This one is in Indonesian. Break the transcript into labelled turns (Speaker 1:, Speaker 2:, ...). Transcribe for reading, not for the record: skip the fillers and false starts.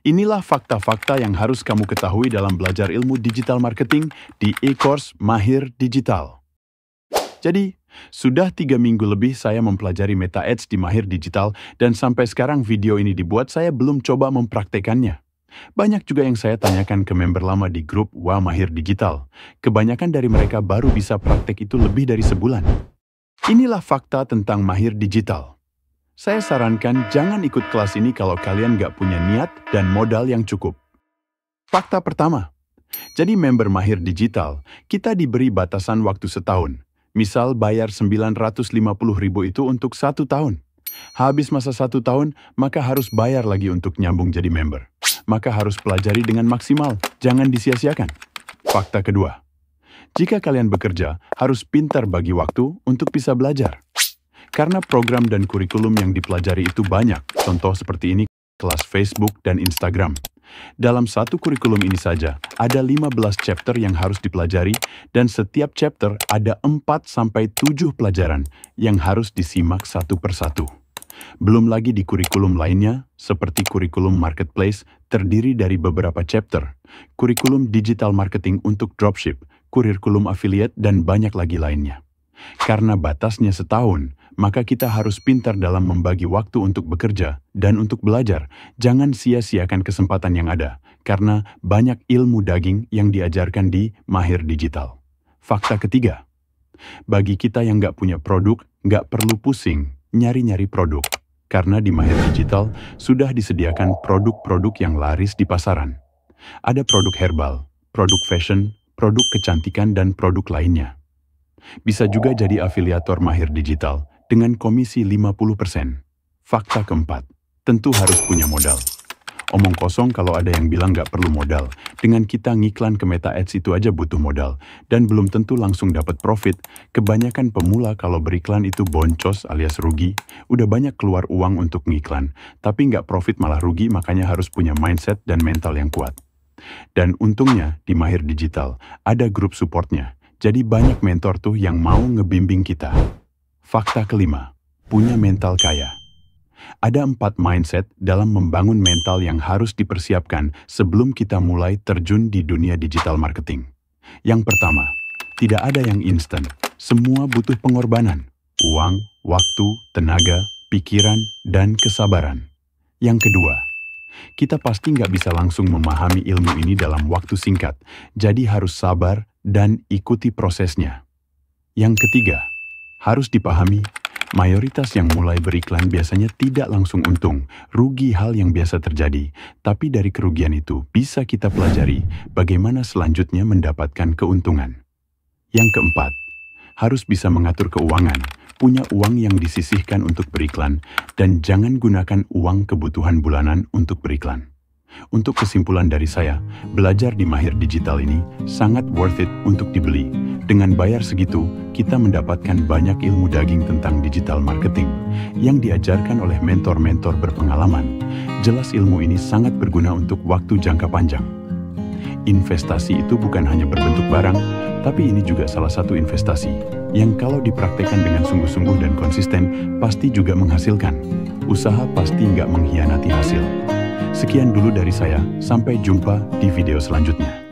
Speaker 1: Inilah fakta-fakta yang harus kamu ketahui dalam belajar ilmu digital marketing di e-course Mahir Digital. Jadi, sudah 3 minggu lebih saya mempelajari Meta Ads di Mahir Digital dan sampai sekarang video ini dibuat saya belum coba mempraktekannya. Banyak juga yang saya tanyakan ke member lama di grup Wah Mahir Digital. Kebanyakan dari mereka baru bisa praktek itu lebih dari sebulan. Inilah fakta tentang Mahir Digital. Saya sarankan jangan ikut kelas ini kalau kalian nggak punya niat dan modal yang cukup. Fakta pertama, jadi member Mahir Digital, kita diberi batasan waktu setahun. Misal bayar 950.000 itu untuk 1 tahun. Habis masa 1 tahun, maka harus bayar lagi untuk nyambung jadi member. Maka harus pelajari dengan maksimal, jangan disia-siakan. Fakta kedua, jika kalian bekerja, harus pintar bagi waktu untuk bisa belajar. Karena program dan kurikulum yang dipelajari itu banyak, contoh seperti ini, kelas Facebook dan Instagram. Dalam satu kurikulum ini saja, ada 15 chapter yang harus dipelajari, dan setiap chapter ada 4-7 pelajaran yang harus disimak satu persatu. Belum lagi di kurikulum lainnya, seperti kurikulum marketplace, terdiri dari beberapa chapter, kurikulum digital marketing untuk dropship, kurikulum affiliate, dan banyak lagi lainnya. Karena batasnya setahun, maka kita harus pintar dalam membagi waktu untuk bekerja dan untuk belajar. Jangan sia-siakan kesempatan yang ada, karena banyak ilmu daging yang diajarkan di Mahir Digital. Fakta ketiga, bagi kita yang nggak punya produk, nggak perlu pusing nyari-nyari produk. Karena di Mahir Digital sudah disediakan produk-produk yang laris di pasaran. Ada produk herbal, produk fashion, produk kecantikan, dan produk lainnya. Bisa juga jadi afiliator Mahir Digital dengan komisi 50%. Fakta keempat, tentu harus punya modal. Omong kosong kalau ada yang bilang nggak perlu modal. Dengan kita ngiklan ke Meta Ads itu aja butuh modal. Dan belum tentu langsung dapat profit. Kebanyakan pemula kalau beriklan itu boncos alias rugi. Udah banyak keluar uang untuk ngiklan. Tapi nggak profit malah rugi, makanya harus punya mindset dan mental yang kuat. Dan untungnya di Mahir Digital ada grup supportnya. Jadi banyak mentor tuh yang mau ngebimbing kita. Fakta kelima, punya mental kaya. Ada 4 mindset dalam membangun mental yang harus dipersiapkan sebelum kita mulai terjun di dunia digital marketing. Yang pertama, tidak ada yang instan. Semua butuh pengorbanan. Uang, waktu, tenaga, pikiran, dan kesabaran. Yang kedua, kita pasti nggak bisa langsung memahami ilmu ini dalam waktu singkat. Jadi harus sabar dan ikuti prosesnya. Yang ketiga, harus dipahami, mayoritas yang mulai beriklan biasanya tidak langsung untung, rugi hal yang biasa terjadi. Tapi dari kerugian itu bisa kita pelajari bagaimana selanjutnya mendapatkan keuntungan. Yang keempat, harus bisa mengatur keuangan, punya uang yang disisihkan untuk beriklan, dan jangan gunakan uang kebutuhan bulanan untuk beriklan. Untuk kesimpulan dari saya, belajar di Mahir Digital ini sangat worth it untuk dibeli. Dengan bayar segitu, kita mendapatkan banyak ilmu daging tentang digital marketing yang diajarkan oleh mentor-mentor berpengalaman. Jelas ilmu ini sangat berguna untuk waktu jangka panjang. Investasi itu bukan hanya berbentuk barang, tapi ini juga salah satu investasi yang kalau dipraktekkan dengan sungguh-sungguh dan konsisten, pasti juga menghasilkan. Usaha pasti nggak mengkhianati hasil. Sekian dulu dari saya, sampai jumpa di video selanjutnya.